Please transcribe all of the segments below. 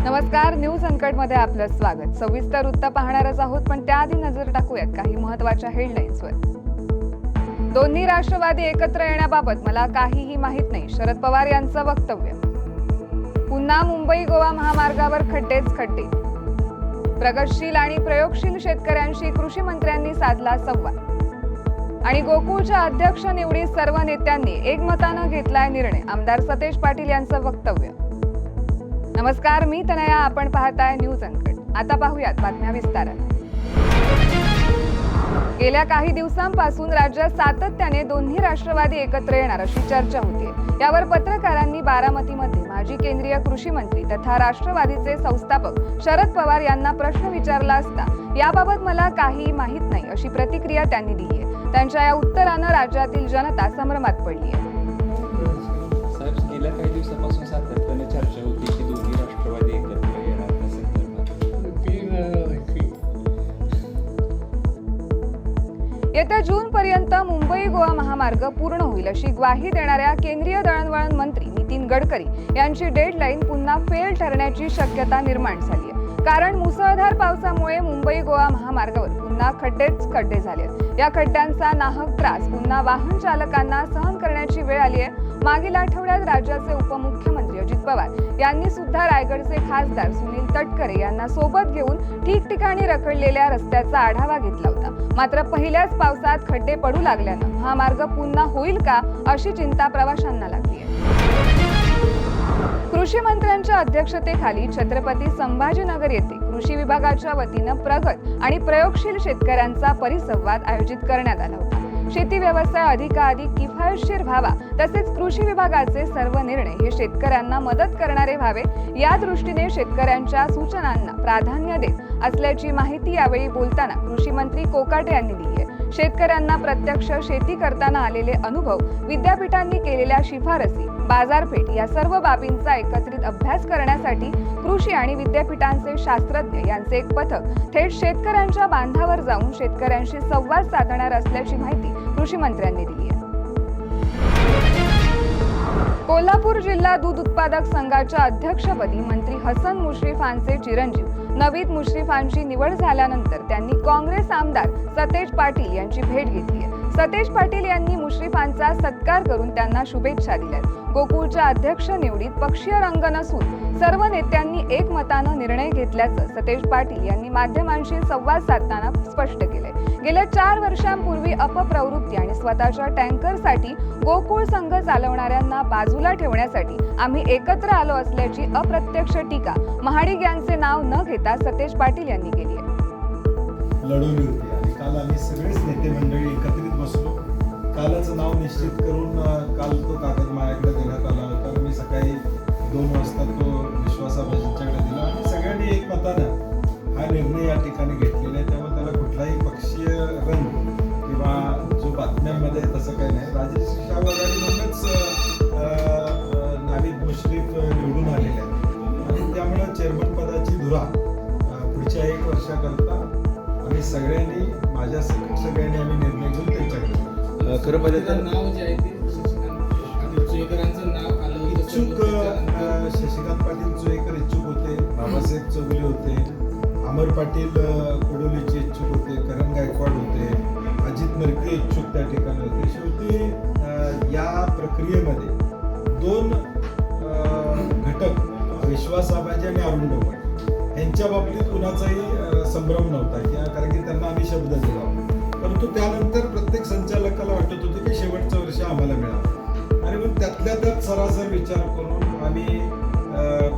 नमस्कार, न्यूज अनकटमध्ये आपलं स्वागत। सविस्तर वृत्त पाहणारच आहोत, पण त्याआधी नजर टाकूयात काही महत्त्वाच्या हेडलाईन्सवर। दोन्ही राष्ट्रवादी एकत्र येण्याबाबत मला काहीही माहित नाही, शरद पवार यांचं वक्तव्य। पुन्हा मुंबई गोवा महामार्गावर खड्डेच खड्डे। प्रगतशील आणि प्रयोगशील शेतकऱ्यांशी कृषी मंत्र्यांनी साधला संवाद। आणि गोकुळच्या अध्यक्ष निवडीत सर्व नेत्यांनी एकमतानं घेतलाय निर्णय, आमदार सतेज पाटील यांचं वक्तव्य। नमस्कार, मी तनया, आपण पाहताय न्यूज अनकट। आता पाहूयात बातम्या विस्ताराने। गेल्या काही दिवसांपासून राज्यात सातत्याने दोन्ही राष्ट्रवादी एकत्र येणार अशी चर्चा होती। यावर पत्रकारांनी बारामतीमध्ये माजी केंद्रीय कृषी मंत्री तथा राष्ट्रवादीचे संस्थापक शरद पवार यांना प्रश्न विचारला असता याबाबत मला काही माहित नाही अशी प्रतिक्रिया त्यांनी दिली आहे। त्यांच्या या उत्तरानं राज्यातील जनता संभ्रमात पडली आहे। साहेब, गेल्या काही दिवसापासून सातत्याने चर्चा होती की दोन्ही राष्ट्रवादी एकत्र येणार येत्या जून पर्यंत मुंबई गोवा महामार्ग पूर्ण होईल अशी ग्वाही देणाऱ्या केंद्रीय दळणवळण मंत्री नितीन गडकरी यांची डेडलाईन पुन्हा फेल ठरण्याची शक्यता निर्माण झाली आहे। कारण मुसळधार पावसामुळे मुंबई गोवा महामार्गावर पुन्हा खड्डेच खड्डे झाले। या खड्ड्यांचा नाहक त्रास पुन्हा वाहन चालकांना सहन करण्याची वेळ आली आहे। मागील आठवड्यात राज्याचे उपमुख्यमंत्री अजित पवार यांनी सुद्धा रायगडचे खासदार सुनील तटकरे यांना सोबत घेऊन ठिकठिकाणी रखडलेल्या रस्त्याचा आढावा घेतला होता। मात्र पहिल्याच पावसात खड्डे पडू लागल्यानं हा मार्ग पुन्हा होईल का अशी चिंता प्रवाशांना लागली आहे। कृषी मंत्र्यांच्या अध्यक्षतेखाली छत्रपती संभाजीनगर येथे कृषी विभागाच्या वतीनं प्रगत आणि प्रयोगशील शेतकऱ्यांचा परिसंवाद आयोजित करण्यात आला होता। शेती व्यवसाय अधिकाधिक किफायतशीर व्हावा तसेच कृषी विभागाचे सर्व निर्णय हे शेतकऱ्यांना मदत करणारे व्हावे या दृष्टीने शेतकऱ्यांच्या सूचनांना प्राधान्य देत असल्याची माहिती यावेळी बोलताना कृषी मंत्री कोकाटे यांनी दिली आहे। शेतकऱ्यांना प्रत्यक्ष शेती करताना आलेले अनुभव, विद्यापीठांनी केलेल्या शिफारसी, बाजारपेठ या सर्व बाबींचा एकत्रित अभ्यास करण्यासाठी कृषी आणि विद्यापीठांचे शास्त्रज्ञ यांचे एक पथक थेट शेतकऱ्यांच्या बांधावर जाऊन शेतकऱ्यांशी संवाद साधणार असल्याची माहिती कृषी मंत्र्यांनी दिली आहे। कोल्हापूर जिल्हा दूध उत्पादक संघाच्या अध्यक्षपदी मंत्री हसन मुश्रीफांचे चिरंजीव नवीद मुश्रीफांची निवड झाल्यानंतर त्यांनी काँग्रेस आमदार सतेज पाटील यांची भेट घेतली आहे। सतेज पाटील यांनी मुश्रीफांचा सत्कार करून त्यांना शुभेच्छा दिल्यात। गोकुळच्या अध्यक्ष निवडीत पक्षीय रंग नसून सर्व नेत्यांनी एकमतानं निर्णय घेतल्याचं सतेज पाटील यांनी माध्यमांशी संवाद साधताना स्पष्ट केलंय। गेल्या 4 वर्षांपूर्वी अपप्रवृत्ती आणि स्वतःच्या टँकरसाठी गोकुळ संघ चालवणाऱ्यांना बाजूला ठेवण्यासाठी आम्ही एकत्र आलो असल्याची अप्रत्यक्ष टीका महाडिक यांचे नाव न घेता सतेज पाटील यांनी केली आहे। लढवली होती आणि काल आम्ही सगळेच नेते मंडळी एकत्रित बसलो। कालचं नाव निश्चित करून काल तो कागद माझ्याकडे देण्यात आला होता। मी सकाळी 2 वाजता तो विश्वासाबाजींच्याकडे दिला आणि सगळ्यांनी एकमतानं हा निर्णय या ठिकाणी घेतलेला आहे। त्यामुळे त्याला कुठलाही पक्षीय रंग किंवा जो बातम्यांमध्ये तसं काही नाही। राजेश शाह आघाडीमधूनच नावीद मुश्रीफ निवडून आलेले आहेत आणि त्यामुळे चेअरमन पदाची धुरा पुढच्या 1 वर्षाकरता आम्ही सगळ्यांनी माझ्या सगळ्यांनी आम्ही निर्णय घेऊन त्यांच्याकडे खरं पाहिजे नाव जे आहे ते चोईकरांचं नाव आलं इच्छुक शशिकांत पाटील चोईकर इच्छुक होते, बाबासाहेब चौगुले होते, अमर पाटील कोडोलीचे इच्छुक होते, करण गायकवाड होते, अजित नरके इच्छुक त्या ठिकाणी होते। शेवटी या प्रक्रियेमध्ये 2 घटक विश्वास आबाजी आणि अरुण डोंगरे यांच्या बाबतीत कुणाचाही संभ्रम नव्हता कारण की त्यांना आम्ही शब्द दिला। परंतु त्यानंतर प्रत्येक संचालकाला वाटत होतं की शेवटचं वर्ष आम्हाला मिळावं आणि मग त्यातल्या त्यात सरासर विचार करून आम्ही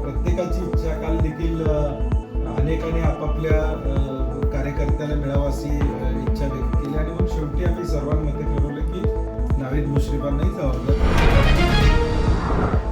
प्रत्येकाची इच्छा काल देखील अनेकांनी आपापल्या कार्यकर्त्याला मिळावं अशी इच्छा व्यक्त केली आणि मग शेवटी आम्ही सर्वांमध्ये ठरवलं की नावीद मुश्रीफांनाही जबाबदार।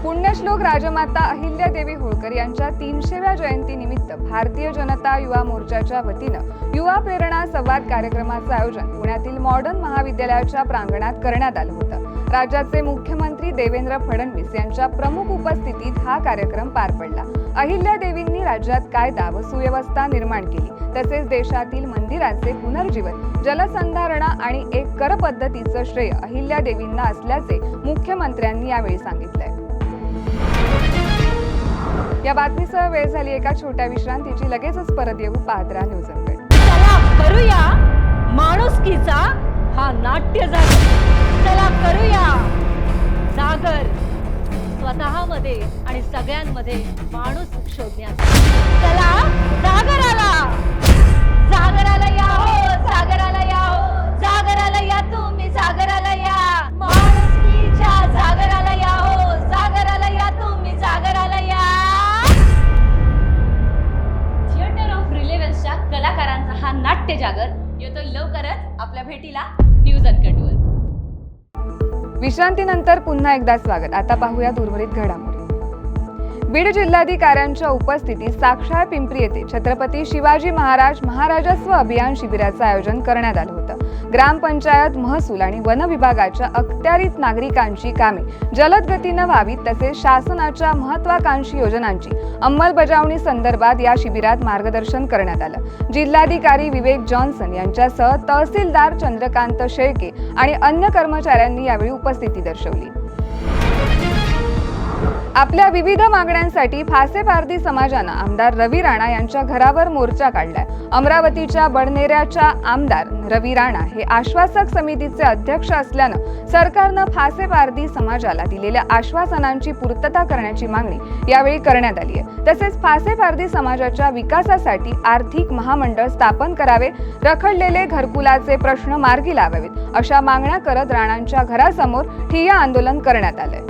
पुण्यश्लोक राजमाता अहिल्यादेवी होळकर यांच्या 300व्या जयंतीनिमित्त भारतीय जनता युवा मोर्चाच्या वतीनं युवा प्रेरणा संवाद कार्यक्रमाचं आयोजन पुण्यातील मॉडर्न महाविद्यालयाच्या प्रांगणात करण्यात आलं होतं। राज्याचे मुख्यमंत्री देवेंद्र फडणवीस यांच्या प्रमुख उपस्थितीत हा कार्यक्रम पार पडला। अहिल्यादेवींनी राज्यात कायदा व सुव्यवस्था निर्माण केली तसेच देशातील मंदिरांचे पुनर्जीवन, जलसंधारणा आणि एक कर पद्धतीचं श्रेय अहिल्यादेवींना असल्याचे मुख्यमंत्र्यांनी यावेळी सांगितलंय। या बातमीसह वेळ झाली एका छोट्या विश्रांतीची. लगेचच परत येऊ. पाहत राहा न्यूज अनकट. चला करूया माणुसकीचा हा नाट्य जागर. चला करूया जागर स्वतःमध्ये आणि सगळ्यांमध्ये माणूस शोधण्याचा. चला जागराला या हो, जागराला या हो, जागराला या तुम्ही, जागराला या. माणुसकीच्या जागराला या हो, जागराला या तुम्ही, जागराला या. थिएटर ऑफ रिलेव्हन्सच्या कलाकारांचा हा नाट्य जागर येतो लवकरच आपल्या भेटीला न्यूज अनकटवर. विश्रांतीनंतर पुन्हा एकदा स्वागत. आता पाहूया उर्वरित घडामोडी. बीड जिल्हाधिकाऱ्यांच्या उपस्थितीत साक्षार पिंपरी येथे छत्रपती शिवाजी महाराज महाराजस्व अभियान शिबिराचं आयोजन करण्यात आलं होतं. ग्रामपंचायत, महसूल आणि वन विभागाच्या अखत्यारीत नागरिकांची कामे जलद गतीनं व्हावीत तसेच शासनाच्या महत्वाकांक्षी योजनांची अंमलबजावणी संदर्भात या शिबिरात मार्गदर्शन करण्यात आलं. जिल्हाधिकारी विवेक जॉन्सन यांच्यासह तहसीलदार चंद्रकांत शेळके आणि अन्य कर्मचाऱ्यांनी यावेळी उपस्थिती दर्शवली. आपल्या विविध मागण्यांसाठी फासेपारधी समाजानं आमदार रवी राणा यांच्या घरावर मोर्चा काढलाय. अमरावतीच्या बडनेऱ्याच्या आमदार रवी राणा हे आश्वासक समितीचे अध्यक्ष असल्यानं सरकारनं फासेपारधी समाजाला दिलेल्या आश्वासनांची पूर्तता करण्याची मागणी यावेळी करण्यात आली आहे. तसेच फासेपारधी समाजाच्या विकासासाठी आर्थिक महामंडळ स्थापन करावे, रखडलेले घरकुलाचे प्रश्न मार्गी लावावेत अशा मागण्या करत राणांच्या घरासमोर ठिय्या आंदोलन करण्यात आलंय.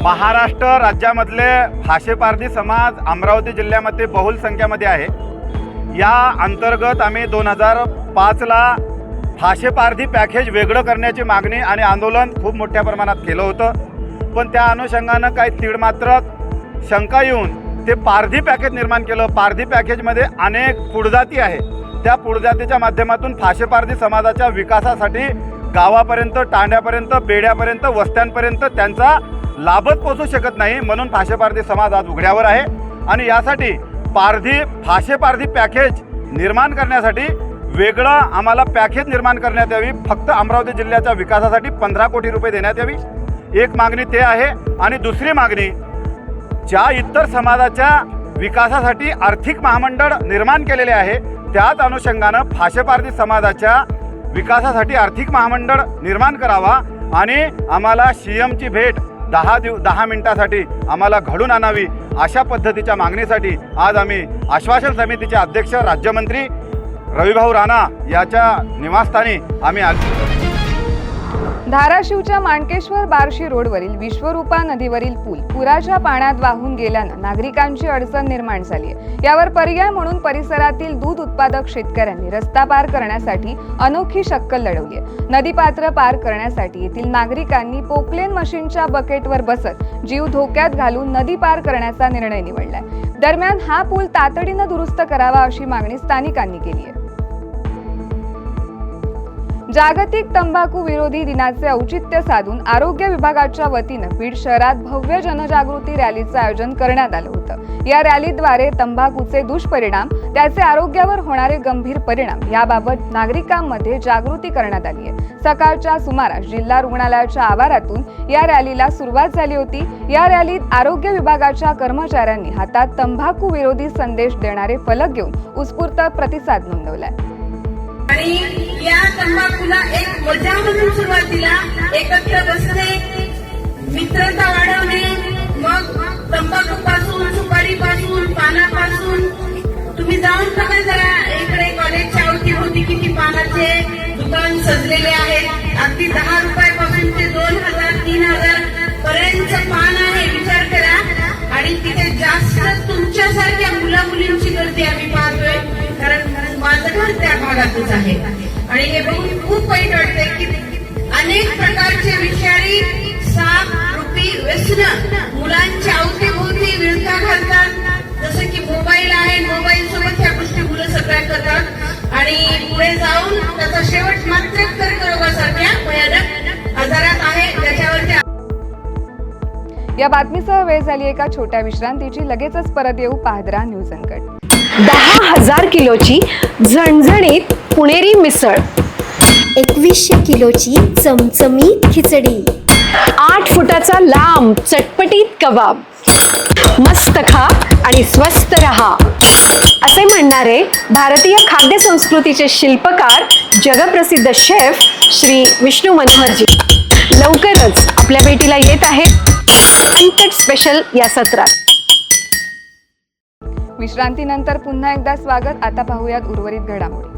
महाराष्ट्र राज्यामधले फासेपारधी समाज अमरावती जिल्ह्यामध्ये बहुल संख्येमध्ये आहे. या अंतर्गत आम्ही 2005ला फासेपारधी पॅकेज वेगळं करण्याची मागणी आणि आंदोलन खूप मोठ्या प्रमाणात केलं होतं. पण त्या अनुषंगानं काही तीडमात्र शंका येऊन ते पारधी पॅकेज निर्माण केलं. पारधी पॅकेजमध्ये अनेक पुढजाती आहे. त्या पुढजातीच्या माध्यमातून फासेपारधी समाजाच्या विकासासाठी गावापर्यंत, तांड्यापर्यंत, बेड्यापर्यंत, वस्त्यांपर्यंत त्यांचा लाभच पोचू शकत नाही. म्हणून फासेपारधी समाज आज उघड्यावर आहे आणि यासाठी फासेपारधी पॅकेज निर्माण करण्यासाठी वेगळं आम्हाला पॅकेज निर्माण करण्यात यावी. फक्त अमरावती जिल्ह्याच्या विकासासाठी 15 कोटी रुपये देण्यात यावी. एक मागणी ते आहे. आणि दुसरी मागणी, ज्या इतर समाजाच्या विकासासाठी आर्थिक महामंडळ निर्माण केलेले आहे त्याच अनुषंगानं फासेपारधी समाजाच्या विकासासाठी आर्थिक महामंडळ निर्माण करावा आणि आम्हाला CMची भेट 10 मिनिटासाठी आम्हाला घडून आणावी अशा पद्धतीच्या मागणीसाठी आज आम्ही आश्वासन समितीचे अध्यक्ष राज्यमंत्री रविभाऊ राणा याच्या निवासस्थानी आम्ही धाराशिवच्या माणकेश्वर बार्शी रोडवरील विश्वरूपा नदीवरील पूल पुराच्या पाण्यात वाहून गेल्यानं नागरिकांची अडचण निर्माण झाली आहे. यावर पर्याय म्हणून परिसरातील दूध उत्पादक शेतकऱ्यांनी रस्ता पार करण्यासाठी अनोखी शक्कल लढवली आहे. नदीपात्र पार करण्यासाठी येथील नागरिकांनी पोकलेन मशीनच्या बकेटवर बसत जीव धोक्यात घालून नदी पार करण्याचा निर्णय निवडलाय. दरम्यान हा पूल तातडीनं दुरुस्त करावा अशी मागणी स्थानिकांनी केली आहे. जागतिक तंबाखू विरोधी दिनाचे औचित्य साधून आरोग्य विभागाच्या वतीनं बीड शहरात भव्य जनजागृती रॅलीचं आयोजन करण्यात आलं होतं. या रॅलीद्वारे तंबाखूचे दुष्परिणाम, त्याचे आरोग्यावर होणारे गंभीर परिणाम याबाबत नागरिकांमध्ये जागृती करण्यात आली आहे. सकाळच्या सुमारास जिल्हा रुग्णालयाच्या आवारातून या रॅलीला सुरुवात झाली होती. या रॅलीत आरोग्य विभागाच्या कर्मचाऱ्यांनी हातात तंबाखू विरोधी संदेश देणारे फलक घेऊन उत्स्फूर्त प्रतिसाद नोंदवलाय. आणि या तंबाखूला एक मजा म्हणून सुरुवातीला एकत्र बसणे, मित्रता वाढवणे, मग तंबाखू पासून, सुपारी पासून, पानापासून तुम्ही जाऊन बघा जरा. इकडे कॉलेजच्या अवतीभोवती किती पानाचे दुकान सजलेले आहेत. अगदी 10 रुपयापासून ते 2000, 3000 पर्यंत पान आहे. विचार करा. आणि तिथे जास्त तुमच्यासारख्या मुला मुलींची गर्दी आम्ही पाहतोय, कारण माझं घर त्या भागातच आहे. आणि हे बघून खूप वाईट वाटतंय की अनेक प्रकारचे विषारी साप, रुपी, व्यसन मुलांच्या अवतीभोवती विळखा घालतात. जसं की मोबाईल आहे, मोबाईल सोबत ह्या गोष्टी मुलं सगळ्या करतात आणि पुढे जाऊन त्याचा शेवट मात्र कर्करोगासारख्या भयानक आजारात आहे. त्याच्यावरती या बातमीसह वेळ झाली एका छोट्या विश्रांतीची. लगेचच परत येऊ. पाहत राहा न्यूज अनकट. 10,000 किलोची झणझणीत पुणेरी मिसळ, 2100 किलोची चमचमीत खिचडी, 8 फुटाचा लांब चटपटीत कबाब, मस्त खा आणि स्वस्त रहा असे म्हणणारे भारतीय खाद्य संस्कृतीचे शिल्पकार जगप्रसिद्ध शेफ श्री विष्णू मनोहरजी लवकरच आपल्या भेटीला येत आहेत अनकट स्पेशल या सत्रात. विश्रांतीनंतर पुन्हा एकदा स्वागत. आता पाहूयात उर्वरित घडामोडी.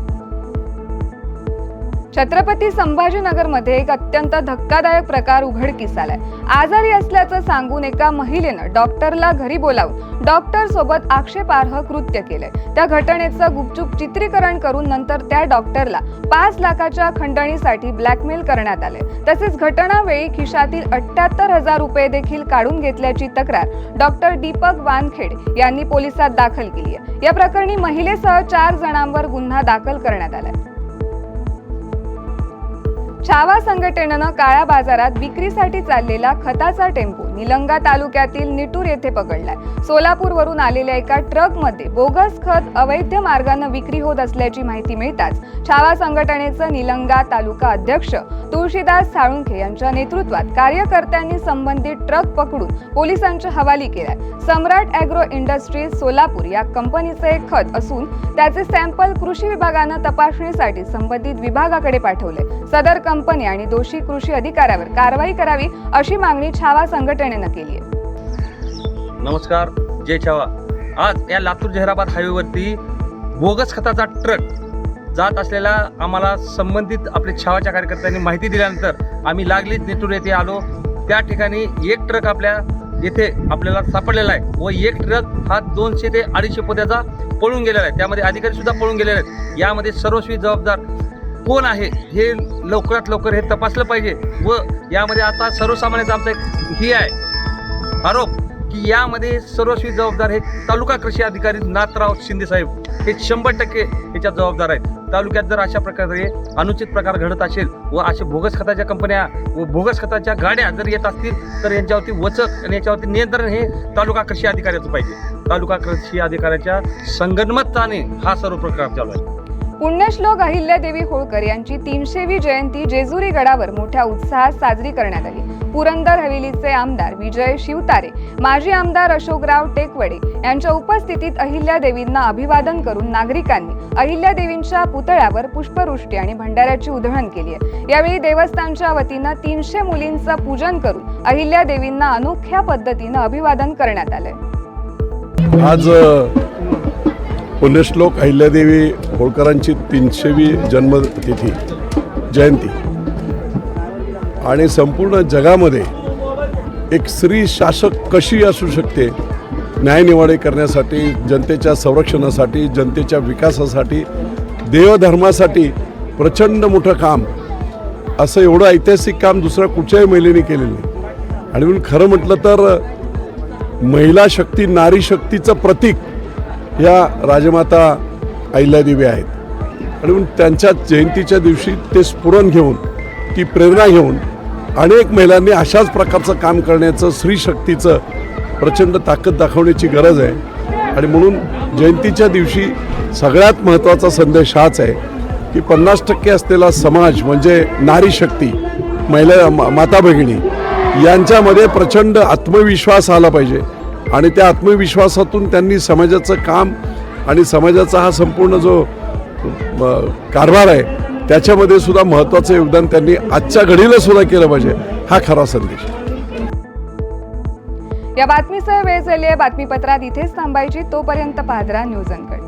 छत्रपती संभाजीनगरमध्ये एक अत्यंत धक्कादायक प्रकार उघडकीस आलाय. आजारी असल्याचं सांगून एका महिलेनं डॉक्टरला घरी बोलावून डॉक्टर सोबत आक्षेपार्ह कृत्य केलंय. त्या घटनेचं गुपचूप चित्रीकरण करून नंतर त्या डॉक्टरला 5 लाखाच्या खंडणीसाठी ब्लॅकमेल करण्यात आले. तसेच घटनावेळी खिशातील 78,000 रुपये देखील काढून घेतल्याची तक्रार डॉक्टर दीपक वानखेड यांनी पोलिसात दाखल केली आहे. या प्रकरणी महिलेसह 4 जणांवर गुन्हा दाखल करण्यात आलाय. छावा संघटनेनं काळ्या बाजारात विक्रीसाठी चाललेला खताचा टेम्पो निलंगा तालुक्यातील निटूर येथे पकडलाय. सोलापूरवरून आलेल्या एका ट्रकमध्ये बोगस खत अवैध मार्गाने विक्री होत असल्याची माहिती मिळताच छावा संघटनेचे निलंगा तालुका अध्यक्ष तुळशीदास साळुंखे यांच्या नेतृत्वात कार्यकर्त्यांनी संबंधित ट्रक पकडून पोलिसांच्या हवाली केलाय. सम्राट ॲग्रो इंडस्ट्रीज सोलापूर या कंपनीचे एक खत असून त्याचे सॅम्पल कृषी विभागानं तपासणीसाठी संबंधित विभागाकडे पाठवले. सदर कंपनी आणि दोषी कृषी अधिकाऱ्यावर कारवाई करावी अशी मागणी छावा संघटनेनं केली आहे. नमस्कार, जय छावा. आज या लातूर जहराबाद हायवेवरती बोगस खताचा ट्रक जात असलेला आम्हाला संबंधित आपले छावाच्या कार्यकर्त्यांनी माहिती दिल्यानंतर आम्ही लागलीच नेटूर येथे आलो. त्या ठिकाणी एक ट्रक आपल्या येथे आपल्याला सापडलेला आहे व एक ट्रक हा 200 ते 250 पोत्याचा पळून गेलेला आहे. त्यामध्ये अधिकारी सुद्धा पळून गेलेले आहेत. यामध्ये सर्वस्वी जबाबदार कोण आहे हे लवकरात लवकर हे तपासलं पाहिजे. व यामध्ये आता सर्वसामान्यांचा आमचा एक ही आहे आरोप की यामध्ये सर्वस्वी जबाबदार हे तालुका कृषी अधिकारी नाथराव शिंदे साहेब हे 100% याच्यात जबाबदार आहेत. तालुक्यात जर अशा प्रकारे अनुचित प्रकार घडत असेल व अशा बोगस खताच्या कंपन्या व बोगस खताच्या गाड्या जर येत असतील तर यांच्यावरती वचक आणि याच्यावरती नियंत्रण हे तालुका कृषी अधिकाऱ्याचं पाहिजे. तालुका कृषी अधिकाऱ्याच्या संगनमताने हा सर्व प्रकार चालू आहे. पुण्यश्लोक अहिल्यादेवी होळकर यांची 300वी जयंती जेजुरी गडावर मोठ्या उत्साहात साजरी करण्यात आली. पुरंदर हवेलीचे आमदार विजय शिवतारे, माजी आमदार अशोकराव टेकवडे यांच्या उपस्थितीत अहिल्यादेवींना अभिवादन करून नागरिकांनी अहिल्यादेवींच्या पुतळ्यावर पुष्पवृष्टी आणि भंडाऱ्याची उधळण केली आहे. यावेळी देवस्थानच्या वतीनं 300 मुलींचं पूजन करून अहिल्यादेवींना अनोख्या पद्धतीनं अभिवादन करण्यात आलंय. आज पुण्यश्लोक अहिल्यादेवी होळकरांची 300वी जन्मतिथी जयंती आणि संपूर्ण जगामध्ये एक स्त्री शासक कशी असू शकते, न्यायनिवाडे करण्यासाठी, जनतेच्या संरक्षणासाठी, जनतेच्या विकासासाठी, देवधर्मासाठी प्रचंड मोठं काम, असं एवढं ऐतिहासिक काम दुसऱ्या कुठच्याही महिलेने केलेलं नाही. आणि म्हणून खरं म्हटलं तर महिला शक्ती, नारी शक्तीचं प्रतीक या राजमाता अहिल्यादेवी आहेत. आणि म्हणून त्यांच्या जयंतीच्या दिवशी ते स्फुरण घेऊन, ती प्रेरणा घेऊन अनेक महिलांनी अशाच प्रकारचं काम करण्याचं, स्त्री शक्तीचं प्रचंड ताकद दाखवण्याची गरज आहे. आणि म्हणून जयंतीच्या दिवशी सगळ्यात महत्त्वाचा संदेश हाच आहे की 50% असलेला समाज म्हणजे नारी शक्ती, महिला माता भगिनी यांच्यामध्ये प्रचंड आत्मविश्वास आला पाहिजे. आणि त्या आत्मविश्वासातून त्यांनी समाजाचं काम आणि समाजाचा हा संपूर्ण जो कारभार आहे त्याच्यामध्ये सुद्धा महत्त्वाचं योगदान त्यांनी आजच्या घडीला सुद्धा केलं पाहिजे. हा खरा संदेश. या बातमीसह वेळ झाली आहे. बातमीपत्रात इथेच थांबायची. तोपर्यंत पाहत राहा न्यूज अनकट.